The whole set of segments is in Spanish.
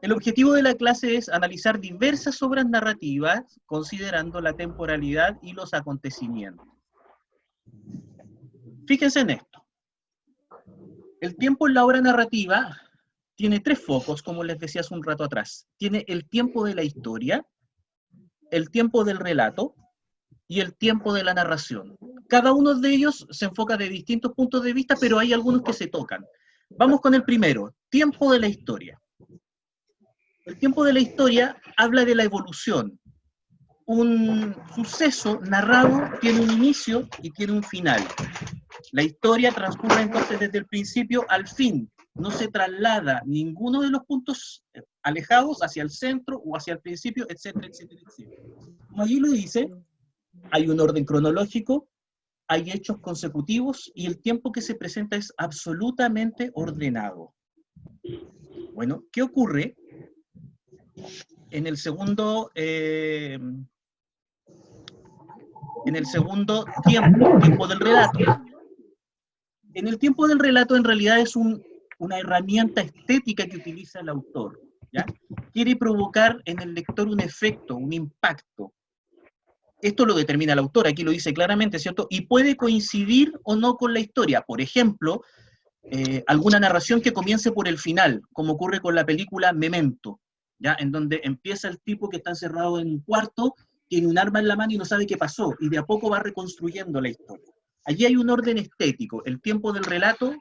El objetivo de la clase es analizar diversas obras narrativas, considerando la temporalidad y los acontecimientos. Fíjense en esto. El tiempo en la obra narrativa tiene tres focos, como les decía hace un rato atrás. Tiene el tiempo de la historia, el tiempo del relato y el tiempo de la narración. Cada uno de ellos se enfoca de distintos puntos de vista, pero hay algunos que se tocan. Vamos con el primero, tiempo de la historia. El tiempo de la historia habla de la evolución. Un suceso narrado tiene un inicio y tiene un final. La historia transcurre entonces desde el principio al fin. No se traslada ninguno de los puntos alejados hacia el centro o hacia el principio, etcétera, etcétera, etcétera. Como allí lo dice, hay un orden cronológico, hay hechos consecutivos y el tiempo que se presenta es absolutamente ordenado. Bueno, ¿qué ocurre en el segundo tiempo del relato? En el tiempo del relato en realidad es una herramienta estética que utiliza el autor, ¿ya? Quiere provocar en el lector un efecto, un impacto. Esto lo determina el autor, aquí lo dice claramente, ¿cierto? Y puede coincidir o no con la historia. Por ejemplo, alguna narración que comience por el final, como ocurre con la película Memento, ¿ya? En donde empieza el tipo que está encerrado en un cuarto, tiene un arma en la mano y no sabe qué pasó, y de a poco va reconstruyendo la historia. Allí hay un orden estético. El tiempo del relato,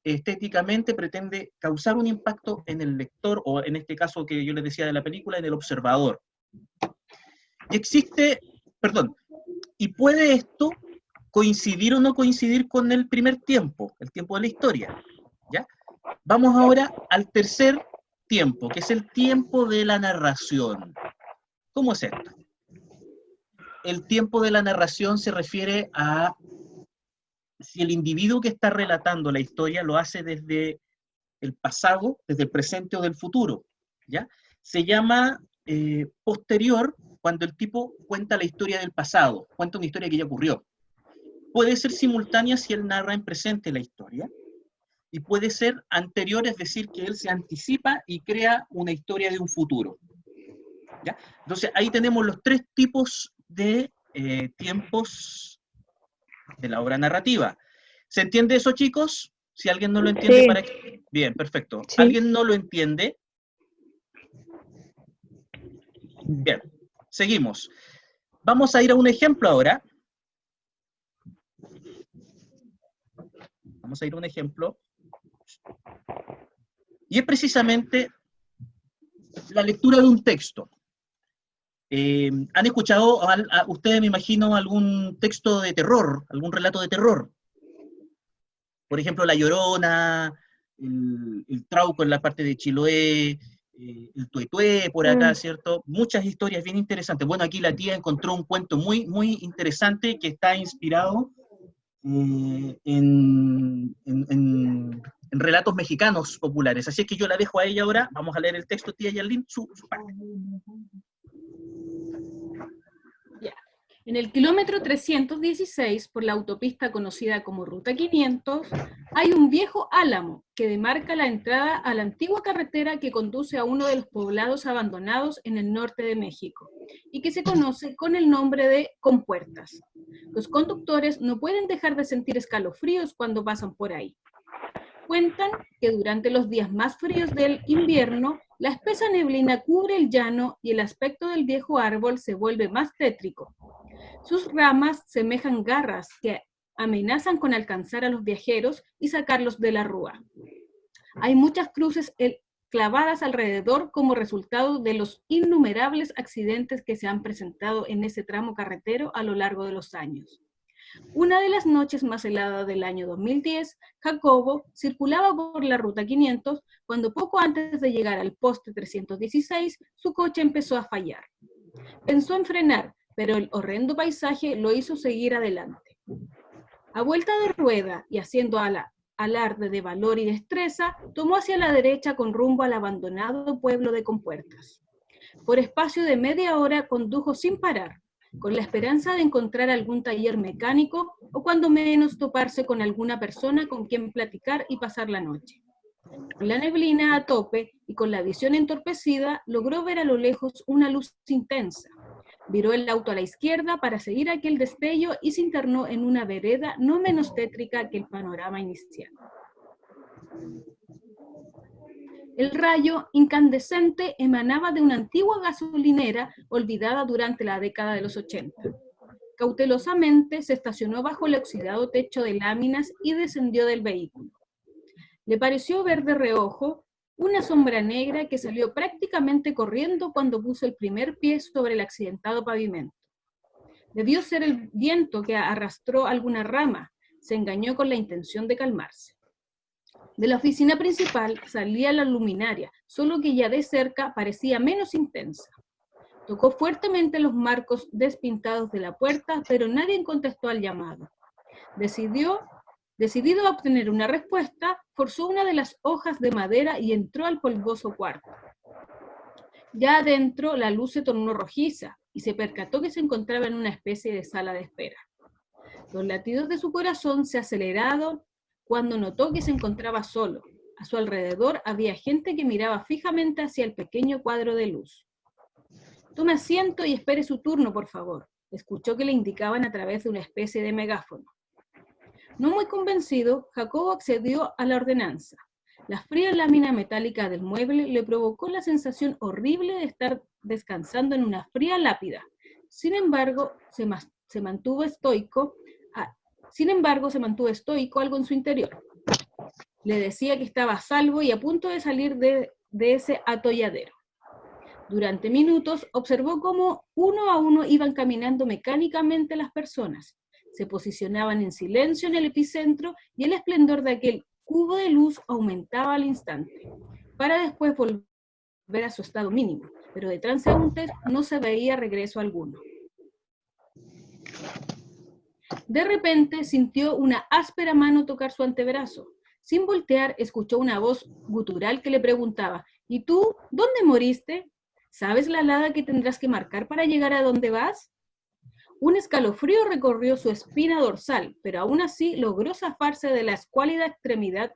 estéticamente, pretende causar un impacto en el lector, o en este caso que yo les decía de la película, en el observador. Y y puede esto coincidir o no coincidir con el primer tiempo, el tiempo de la historia, ¿ya? Vamos ahora al tercer tiempo, que es el tiempo de la narración. ¿Cómo es esto? El tiempo de la narración se refiere a si el individuo que está relatando la historia lo hace desde el pasado, desde el presente o del futuro, ¿ya? Se llama posterior cuando el tipo cuenta la historia del pasado, cuenta una historia que ya ocurrió. Puede ser simultánea si él narra en presente la historia, y puede ser anterior, es decir, que él se anticipa y crea una historia de un futuro, ¿ya? Entonces ahí tenemos los tres tipos de tiempos de la obra narrativa. ¿Se entiende eso, chicos? Si alguien no lo entiende, Sí. para que... Bien, perfecto. Sí. ¿Alguien no lo entiende? Bien, seguimos. Vamos a ir a un ejemplo ahora. Vamos a ir a un ejemplo. Y es precisamente la lectura de un texto. ¿Han escuchado ustedes, me imagino, algún texto de terror, algún relato de terror? Por ejemplo, La Llorona, el Trauco en la parte de Chiloé, el Tuetué por acá, ¿cierto? Muchas historias bien interesantes. Bueno, aquí la tía encontró un cuento muy, muy interesante que está inspirado en relatos mexicanos populares. Así es que yo la dejo a ella ahora. Vamos a leer el texto, tía Yarlín, su parte. En el kilómetro 316, por la autopista conocida como Ruta 500, hay un viejo álamo que demarca la entrada a la antigua carretera que conduce a uno de los poblados abandonados en el norte de México y que se conoce con el nombre de Compuertas. Los conductores no pueden dejar de sentir escalofríos cuando pasan por ahí. Cuentan que durante los días más fríos del invierno, la espesa neblina cubre el llano y el aspecto del viejo árbol se vuelve más tétrico. Sus ramas semejan garras que amenazan con alcanzar a los viajeros y sacarlos de la rúa. Hay muchas cruces clavadas alrededor como resultado de los innumerables accidentes que se han presentado en ese tramo carretero a lo largo de los años. Una de las noches más heladas del año 2010, Jacobo circulaba por la ruta 500 cuando poco antes de llegar al poste 316, su coche empezó a fallar. Pensó en frenar, pero el horrendo paisaje lo hizo seguir adelante. A vuelta de rueda y haciendo alarde de valor y destreza, tomó hacia la derecha con rumbo al abandonado pueblo de Compuertas. Por espacio de media hora condujo sin parar, con la esperanza de encontrar algún taller mecánico o cuando menos toparse con alguna persona con quien platicar y pasar la noche. Con la neblina a tope y con la visión entorpecida, logró ver a lo lejos una luz intensa. Viró el auto a la izquierda para seguir aquel destello y se internó en una vereda no menos tétrica que el panorama inicial. El rayo incandescente emanaba de una antigua gasolinera olvidada durante la década de los 80. Cautelosamente se estacionó bajo el oxidado techo de láminas y descendió del vehículo. Le pareció ver de reojo una sombra negra que salió prácticamente corriendo cuando puso el primer pie sobre el accidentado pavimento. Debió ser el viento que arrastró alguna rama. Se engañó con la intención de calmarse. De la oficina principal salía la luminaria, solo que ya de cerca parecía menos intensa. Tocó fuertemente los marcos despintados de la puerta, pero nadie contestó al llamado. Decidido a obtener una respuesta, forzó una de las hojas de madera y entró al polvoso cuarto. Ya adentro la luz se tornó rojiza y se percató que se encontraba en una especie de sala de espera. Los latidos de su corazón se aceleraron cuando notó que se encontraba solo. A su alrededor había gente que miraba fijamente hacia el pequeño cuadro de luz. «Tome asiento y espere su turno, por favor», escuchó que le indicaban a través de una especie de megáfono. No muy convencido, Jacobo accedió a la ordenanza. La fría lámina metálica del mueble le provocó la sensación horrible de estar descansando en una fría lápida. Sin embargo, se mantuvo estoico algo en su interior. Le decía que estaba a salvo y a punto de salir de ese atolladero. Durante minutos observó cómo uno a uno iban caminando mecánicamente las personas. Se posicionaban en silencio en el epicentro y el esplendor de aquel cubo de luz aumentaba al instante, para después volver a su estado mínimo, pero de transeúntes no se veía regreso alguno. De repente sintió una áspera mano tocar su antebrazo. Sin voltear, escuchó una voz gutural que le preguntaba: «¿Y tú? ¿Dónde moriste? ¿Sabes la alada que tendrás que marcar para llegar a donde vas?». Un escalofrío recorrió su espina dorsal, pero aún así logró zafarse de la escuálida extremidad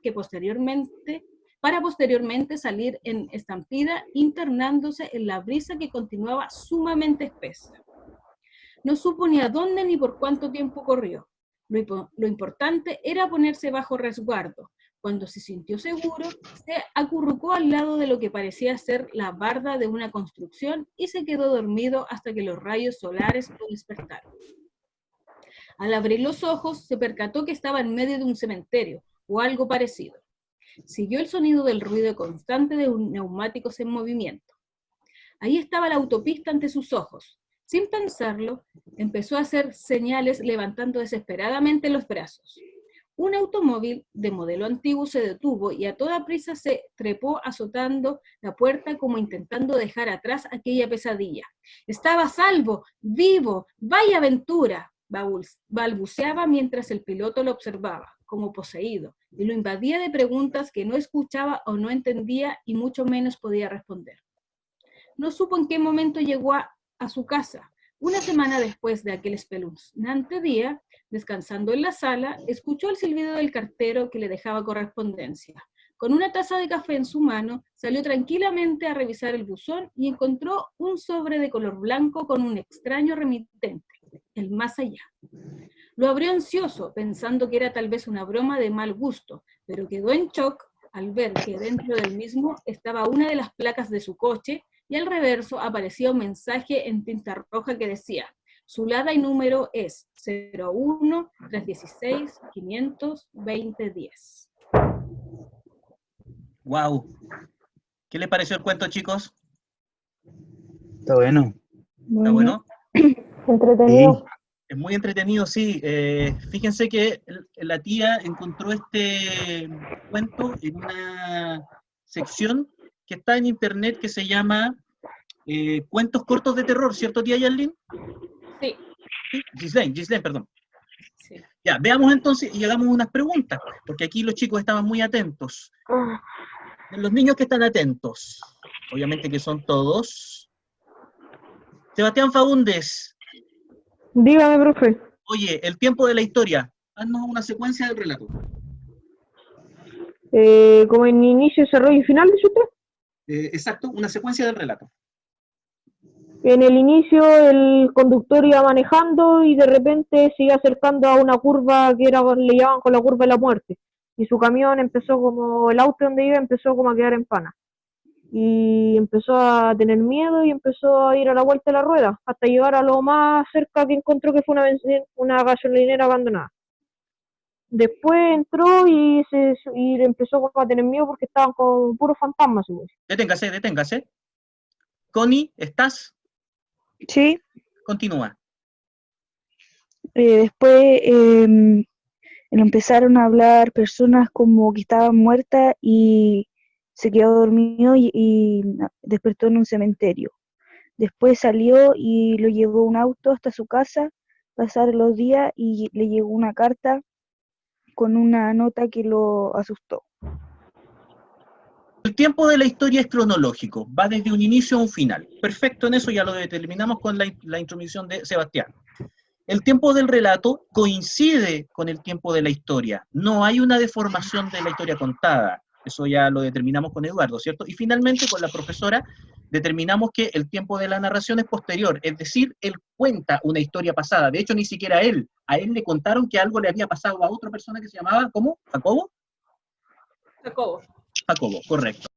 para posteriormente salir en estampida, internándose en la brisa que continuaba sumamente espesa. No supo ni a dónde ni por cuánto tiempo corrió. Lo importante era ponerse bajo resguardo. Cuando se sintió seguro, se acurrucó al lado de lo que parecía ser la barda de una construcción y se quedó dormido hasta que los rayos solares lo despertaron. Al abrir los ojos, se percató que estaba en medio de un cementerio, o algo parecido. Siguió el sonido del ruido constante de neumáticos en movimiento. Ahí estaba la autopista ante sus ojos. Sin pensarlo, empezó a hacer señales levantando desesperadamente los brazos. Un automóvil de modelo antiguo se detuvo y a toda prisa se trepó azotando la puerta como intentando dejar atrás aquella pesadilla. «Estaba a salvo, vivo, vaya aventura», balbuceaba mientras el piloto lo observaba, como poseído, y lo invadía de preguntas que no escuchaba o no entendía y mucho menos podía responder. No supo en qué momento llegó a su casa. Una semana después de aquel espeluznante día, descansando en la sala, escuchó el silbido del cartero que le dejaba correspondencia. Con una taza de café en su mano, salió tranquilamente a revisar el buzón y encontró un sobre de color blanco con un extraño remitente, el más allá. Lo abrió ansioso, pensando que era tal vez una broma de mal gusto, pero quedó en shock al ver que dentro del mismo estaba una de las placas de su coche y al reverso aparecía un mensaje en tinta roja que decía: «Su lada y número es 01-316-500-2010». ¡Wow! ¿Qué les pareció el cuento, chicos? Está bueno. ¿Está bueno? Entretenido. Sí. Es muy entretenido, sí. Fíjense que la tía encontró este cuento en una sección que está en internet que se llama Cuentos cortos de terror, ¿cierto, tía Yarlin? Sí. Sí, Ghislaine, perdón. Sí. Ya, veamos entonces y hagamos unas preguntas, porque aquí los chicos estaban muy atentos. Los niños que están atentos, obviamente que son todos. Sebastián Faúndez. Dígame, profe. Oye, el tiempo de la historia. Haznos una secuencia del relato. Como en inicio, desarrollo y final, dice usted. Exacto, una secuencia del relato. En el inicio el conductor iba manejando y de repente se iba acercando a una curva que era, le llamaban con la curva de la muerte. Y su camión empezó como, el auto donde iba empezó como a quedar en pana. Y empezó a tener miedo y empezó a ir a la vuelta de la rueda, hasta llegar a lo más cerca que encontró, que fue una gasolinera abandonada. Después entró y empezó como a tener miedo porque estaban con puros fantasmas. Deténgase, deténgase. Connie, ¿estás? Sí, Continúa. después empezaron a hablar personas como que estaban muertas y se quedó dormido y despertó en un cementerio. Después salió y lo llevó un auto hasta su casa, pasaron los días y le llegó una carta con una nota que lo asustó. El tiempo de la historia es cronológico, va desde un inicio a un final. Perfecto, en eso ya lo determinamos con la intromisión de Sebastián. El tiempo del relato coincide con el tiempo de la historia. No hay una deformación de la historia contada. Eso ya lo determinamos con Eduardo, ¿cierto? Y finalmente con la profesora determinamos que el tiempo de la narración es posterior, es decir, él cuenta una historia pasada. De hecho, ni siquiera él. A él le contaron que algo le había pasado a otra persona que se llamaba, ¿cómo? ¿Jacobo? Jacobo. Jacobo, correcto.